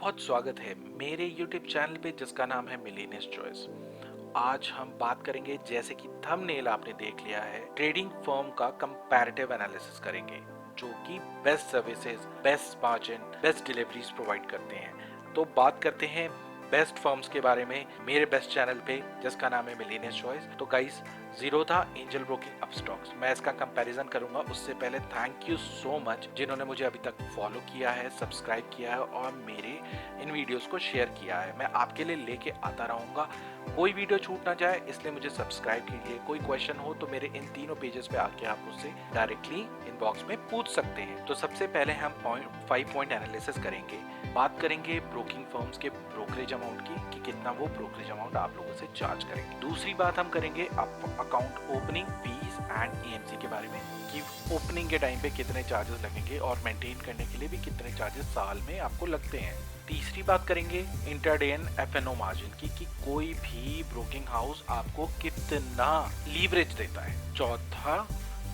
बहुत स्वागत है मेरे YouTube चैनल पे जिसका नाम है मिलेनियस चॉइस। आज हम बात करेंगे, जैसे कि थंबनेल आपने देख लिया है, ट्रेडिंग फर्म का कंपैरेटिव एनालिसिस करेंगे जो कि best services, best margin, best deliveries provide करते हैं। तो बात करते हैं बेस्ट फर्म्स के बारे में मेरे बेस्ट चैनल पे जिसका नाम है मिलेनियस चॉइस। तो guys, Zerodha, angel broking, Upstox, मैं इसका कंपैरिजन करूंगा। उससे पहले थैंक यू सो मच जिन्होंने मुझे अभी तक फॉलो किया है, सब्सक्राइब किया है और मेरे इन वीडियोस को शेयर किया है। मैं आपके लिए लेके आता रहूंगा, कोई वीडियो छूट ना जाए, इसलिए मुझे सब्सक्राइब कीजिए। कोई क्वेश्चन हो तो मेरे इन तीनों पेजेस पे आके आप मुझसे डायरेक्टली इनबॉक्स में पूछ सकते हैं। तो सबसे पहले हम 5 पॉइंट एनालिसिस करेंगे। बात करेंगे ब्रोकिंग फर्म्स के ब्रोकरेज अमाउंट की कि कितना वो ब्रोकरेज अमाउंट आप लोगों से चार्ज करेंगे। दूसरी बात हम करेंगे account opening fees and AMC के बारे में कि ओपनिंग के टाइम पे कितने चार्जेस लगेंगे और मेंटेन करने के लिए भी कितने चार्जेस साल में आपको लगते हैं। तीसरी बात करेंगे इंट्राडे एंड एफएनओ मार्जिन की कि कोई भी ब्रोकिंग हाउस आपको कितना लीवरेज देता है। चौथा,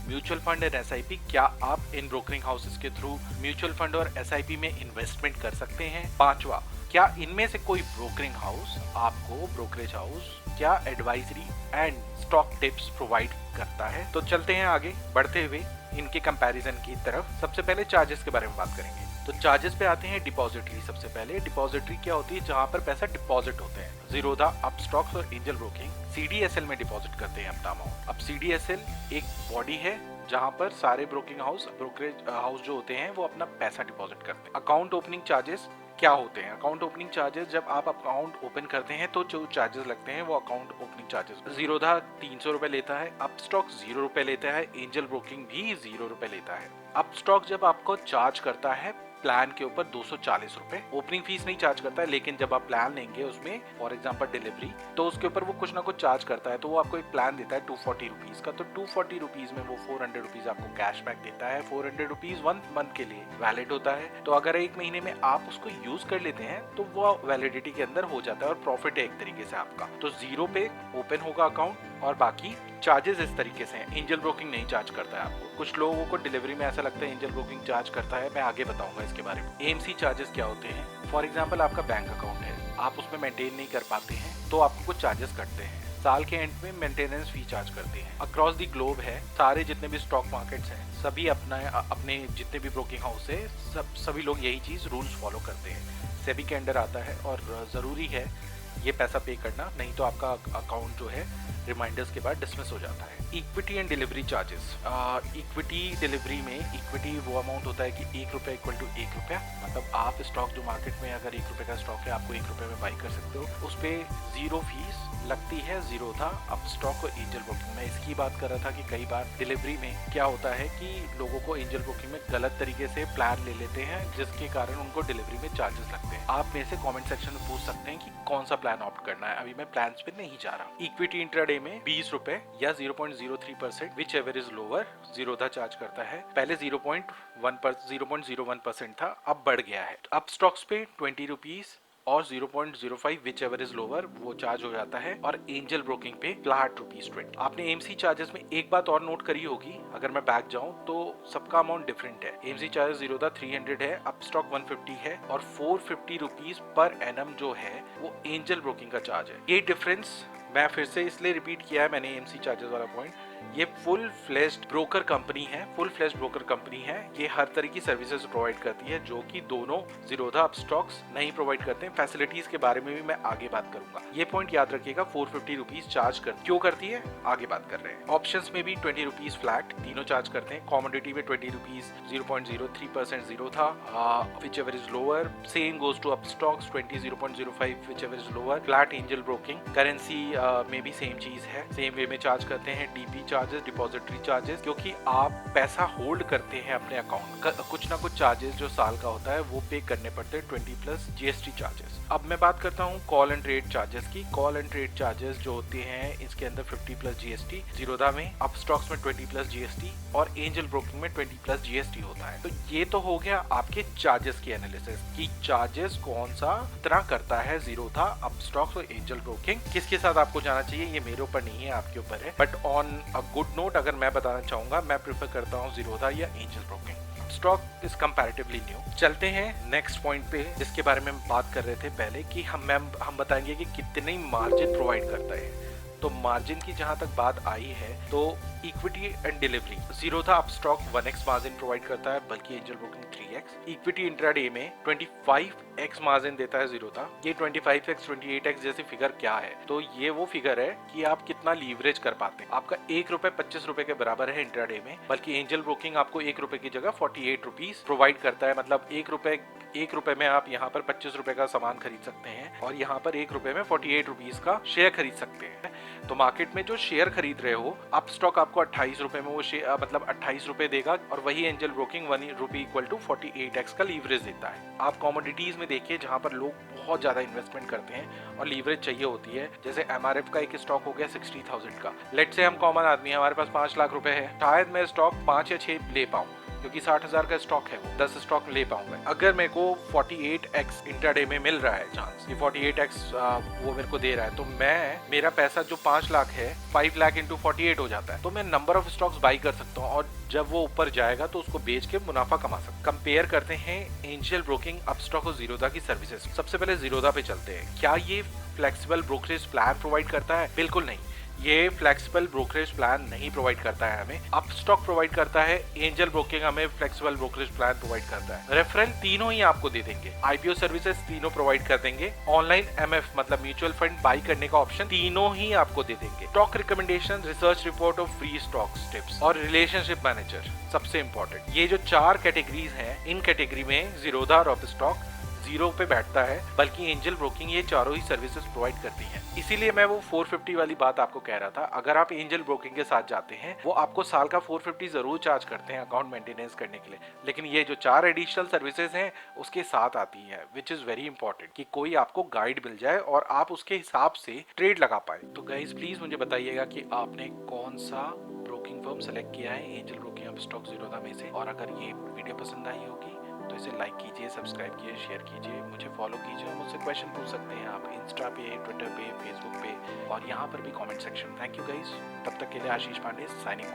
म्यूचुअल फंड एंड एसआईपी, क्या आप इन ब्रोकरिंग हाउसेस के थ्रू म्यूचुअल फंड और एसआईपी में इन्वेस्टमेंट कर सकते हैं। पांचवा, क्या इनमें से कोई ब्रोकरिंग हाउस आपको, ब्रोकरेज हाउस, क्या advisory and stock tips provide करता है। तो चलते हैं आगे बढ़ते हुए इनके कंपैरिजन की तरफ। सबसे पहले चार्जेस के बारे में बात करेंगे। तो चार्जेस पे आते हैं डिपॉजिटरी। सबसे पहले डिपॉजिटरी क्या होती है? जहां पर पैसा डिपॉजिट होते हैं। जीरोधा, अपस्टॉक्स और एंजल ब्रोकिंग सीडीएसएल में डिपॉजिट करते हैं अपना अमाउंट। अब सीडीएसएल एक बॉडी है जहां पर सारे ब्रोकिंग हाउस, ब्रोकरेज हाउस जो होते हैं वो अपना पैसा डिपॉजिट करते हैं। अकाउंट ओपनिंग चार्जेस क्या होते हैं? अकाउंट ओपनिंग चार्जेस, जब आप अकाउंट ओपन करते हैं तो जो चार्जेस लगते हैं वो अकाउंट ओपनिंग चार्जेस। जीरोधा 300 रुपए लेता है, अपस्टॉक 0 रुपए लेता है, एंजल ब्रोकिंग भी 0 रुपए लेता है। अपस्टॉक जब आपको चार्ज करता है प्लान के ऊपर 240 रुपए, ओपनिंग फीस नहीं चार्ज करता है, लेकिन जब आप प्लान लेंगे उसमें फॉर एग्जांपल डिलीवरी, तो उसके ऊपर वो कुछ ना कुछ चार्ज करता है। तो वो आपको एक प्लान देता है 240 रुपीज का, तो 240 रुपीज में वो 400 रुपीज आपको कैशबैक देता है। 400 रुपीज 1 मंथ के लिए वैलिड होता है। तो अगर एक महीने में आप उसको यूज कर लेते हैं तो वो वैलिडिटी के अंदर हो जाता है और प्रॉफिट है एक तरीके से आपका। तो 0 पे ओपन होगा अकाउंट और बाकी चार्जेस इस तरीके से हैं। एंजल ब्रोकिंग नहीं चार्ज करता है आपको। कुछ लोगों को डिलीवरी में ऐसा लगता है एंजल ब्रोकिंग चार्ज करता है, मैं आगे बताऊंगा इसके बारे में। एएमसी चार्जेस क्या होते हैं? फॉर एग्जांपल आपका बैंक अकाउंट है, आप उसमें मेंटेन नहीं कर पाते हैं तो आपको कुछ चार्जेस कटते हैं। साल के एंड में मेंटेनेंस फी चार्ज करते हैं। अक्रॉस द ग्लोब है, सारे जितने भी स्टॉक मार्केट्स हैं, सभी अपने जितने भी ब्रोकिंग हाउस है, सभी लोग यही चीज रूल्स फॉलो करते हैं। सेबी के अंडर आता है और जरूरी है ये पैसा पे करना, नहीं तो आपका अकाउंट जो है रिमाइंडर्स के बाद डिसमिस हो जाता है। Equity and delivery charges. Equity delivery में इक्विटी वो अमाउंट होता है कि 1 रुपये इक्वल टू 1 रुपया, मतलब आप स्टॉक जो मार्केट में अगर 1 रुपये का स्टॉक है आपको 1 रुपये में बाई कर सकते हो। उस पर 0 फीस लगती है। जीरोधा, अपस्टॉक और एंजल ब्रोकिंग। मैं इसकी बात कर रहा था कि कई बार डिलीवरी में क्या होता है कि लोगों को एंजल ब्रोकिंग में गलत तरीके से प्लान ले लेते हैं, जिसके कारण उनको डिलीवरी में चार्जेस लगते हैं। आप मेरे से कमेंट सेक्शन में पूछ सकते हैं कि कौन सा प्लान ऑप्ट करना है। अभी मैं प्लान्स पे नहीं जा रहा। इक्विटी इंट्राडे में 20 रुपए या 0.03%, which ever is lower, Zerodha charge करता है। पहले 0.01% था, अब बढ़ गया है। अब स्टॉक्स पे 20 रुपीज और 0.05 विच एवर इज लोअर वो चार्ज हो जाता है। और एंजल ब्रोकिंग पे फ्लैट ₹20। आपने एमसी चार्जेस में एक बात और नोट करी होगी, अगर मैं बैक जाऊं तो सबका अमाउंट डिफरेंट है। एमसी चार्जेस जीरोधा 300 है, अपस्टॉक 150 है और 450 रुपीज पर एनम जो है वो एंजल ब्रोकिंग का चार्ज है। ये डिफरेंस मैं फिर से इसलिए रिपीट किया है मैंने एमसी चार्जेस वाला पॉइंट। ये फुल फ्लेश्ड ब्रोकर कंपनी है, फुल फ्लेश्ड ब्रोकर कंपनी है। ये हर तरह की सर्विसेज प्रोवाइड करती है जो कि दोनों जीरोधा, अपस्टॉक्स नहीं प्रोवाइड करते हैं। फैसिलिटीज के बारे में भी मैं आगे बात करूंगा। ये पॉइंट याद रखिएगा। 450 रुपीज चार्ज क्यों करती है, आगे बात कर रहे हैं। ऑप्शंस में भी 20 रुपीज फ्लैट, तीनों चार्ज करते हैं। कॉमोडिटी में 20 rupees, 0.03% Zerodha, whichever is lower. Same goes to Upstox, 20, 0.05 whichever is lower. Flat Angel broking. Currency में भी सेम चीज है, सेम वे में चार्ज करते हैं। डीपी चार्जेस, डिपॉजिटरी चार्जेस, क्योंकि आप पैसा होल्ड करते हैं अपने अकाउंट का, कुछ ना कुछ चार्जेस जो साल का होता है वो पे करने पड़ते हैं। 20 प्लस जीएसटी चार्जेस। अब मैं बात करता हूँ कॉल एंड ट्रेड चार्जेस की। कॉल एंड ट्रेड चार्जेस जो होते हैं इसके अंदर 50 प्लस जीएसटी, जीरोधा में, अपस्टॉक्स में 20 प्लस जीएसटी और एंजल ब्रोकिंग में 20 प्लस जीएसटी होता है। तो ये तो हो गया आपके चार्जेस की एनालिसिस कि चार्जेस कौन सा तरह करता है जीरोधा, अपस्टॉक्स और एंजल ब्रोकिंग। किसके साथ आपको जाना चाहिए ये मेरे ऊपर नहीं है, आपके ऊपर है। But on a good note अगर मैं बताना चाहूंगा, मैं प्रेफर करता हूँ जीरोधा या angel broking. Upstox is comparatively new. चलते हैं नेक्स्ट पॉइंट पे, जिसके बारे में हम बात कर रहे थे पहले कि हम बताएंगे कि कितनी मार्जिन प्रोवाइड करता है। तो मार्जिन की जहां तक बात आई है तो equity and delivery, Zerodha Upstox 1x margin provide करता है, बल्कि angel broking 3x। Equity intraday में 25x मार्जिन देता है जीरोधा। ये 25x 28x जैसी फिगर क्या है, तो ये वो फिगर है कि आप कितना लीवरेज कर पाते हैं। आपका ₹1 ₹25 के बराबर है इंट्राडे में, बल्कि एंजल ब्रोकिंग आपको ₹1 की जगह 48 रुपीज प्रोवाइड करता है। मतलब ₹1 में आप यहाँ पर ₹25 का सामान खरीद सकते हैं और यहाँ पर ₹1 में 48 रुपीज का शेयर खरीद सकते हैं। तो मार्केट में जो शेयर खरीद रहे हो, अपस्टॉक आपको ₹28 में वो शेयर मतलब ₹28 देगा, और वही angel broking ₹1 equal to 48x का लीवरेज देता है। आप कमोडिटीज में देखिए जहां पर लोग बहुत ज्यादा इन्वेस्टमेंट करते हैं और लीवरेज चाहिए होती है। जैसे MRF का एक स्टॉक हो गया 60,000 का। लेट से हम कॉमन आदमी है, हमारे पास ₹5,00,000 है, शायद मैं स्टॉक 5 या 6 ले पाऊं, क्योंकि 60,000 का स्टॉक है, वो 10 स्टॉक ले पाऊंगा। अगर मेरे को 48x इंट्राडे में मिल रहा है चांस, ये 48x वो मेरे को दे रहा है, तो मेरा पैसा जो 5 लाख है 5 लाख इंटू 48 हो जाता है। तो मैं नंबर ऑफ स्टॉक्स बाई कर सकता हूँ और जब वो ऊपर जाएगा तो उसको बेच के मुनाफा कमा सकता हूँ। कंपेयर करते हैं एंजल ब्रोकिंग, अपस्टॉक और जीरोधा की सर्विसेज। सबसे पहले जीरोधा पे चलते हैं। क्या ये फ्लेक्सिबल ब्रोकरेज प्लान प्रोवाइड करता है? बिल्कुल नहीं, ये फ्लेक्सिबल ब्रोकरेज प्लान नहीं प्रोवाइड करता है हमें। अपस्टॉक प्रोवाइड करता है, एंजल ब्रोकिंग हमें फ्लेक्सिबल ब्रोकरेज प्लान प्रोवाइड करता है। रेफरल तीनों ही आपको दे देंगे, IPO सर्विसेज तीनों प्रोवाइड कर देंगे, ऑनलाइन MF मतलब म्यूचुअल फंड बाई करने का ऑप्शन तीनों ही आपको दे देंगे, स्टॉक रिकमेंडेशन, रिसर्च रिपोर्ट और फ्री स्टॉक टिप्स और रिलेशनशिप मैनेजर सबसे इंपॉर्टेंट। ये जो 4 कैटेगरीज हैं, इन कैटेगरी में जीरोधा और अपस्टॉक 0 पे बैठता है, बल्कि एंजल ब्रोकिंग ये चारों ही सर्विसेज प्रोवाइड करती है। इसीलिए मैं वो 450 वाली बात आपको कह रहा था। अगर आप एंजल ब्रोकिंग के साथ जाते हैं, वो आपको साल का 450 जरूर चार्ज करते हैं अकाउंट मेंटेनेंस करने के लिए, लेकिन ये जो 4 एडिशनल सर्विसेज हैं उसके साथ आती है, विच इज वेरी इंपॉर्टेंट कि कोई आपको गाइड मिल जाए और आप उसके हिसाब से ट्रेड लगा पाए। तो गाइस प्लीज मुझे बताइएगा कि आपने कौन सा ब्रोकिंग फर्म सेलेक्ट किया है एंजल ब्रोकिंग, अपस्टॉक, जीरोधा में से। और अगर ये वीडियो पसंद आई होगी तो इसे लाइक कीजिए, सब्सक्राइब कीजिए, शेयर कीजिए, मुझे फॉलो कीजिए, मुझसे क्वेश्चन पूछ सकते हैं आप इंस्टा पे, ट्विटर पे, फेसबुक पे और यहाँ पर भी comment section. Thank you guys, तब तक के लिए आशीष पांडे साइनिंग।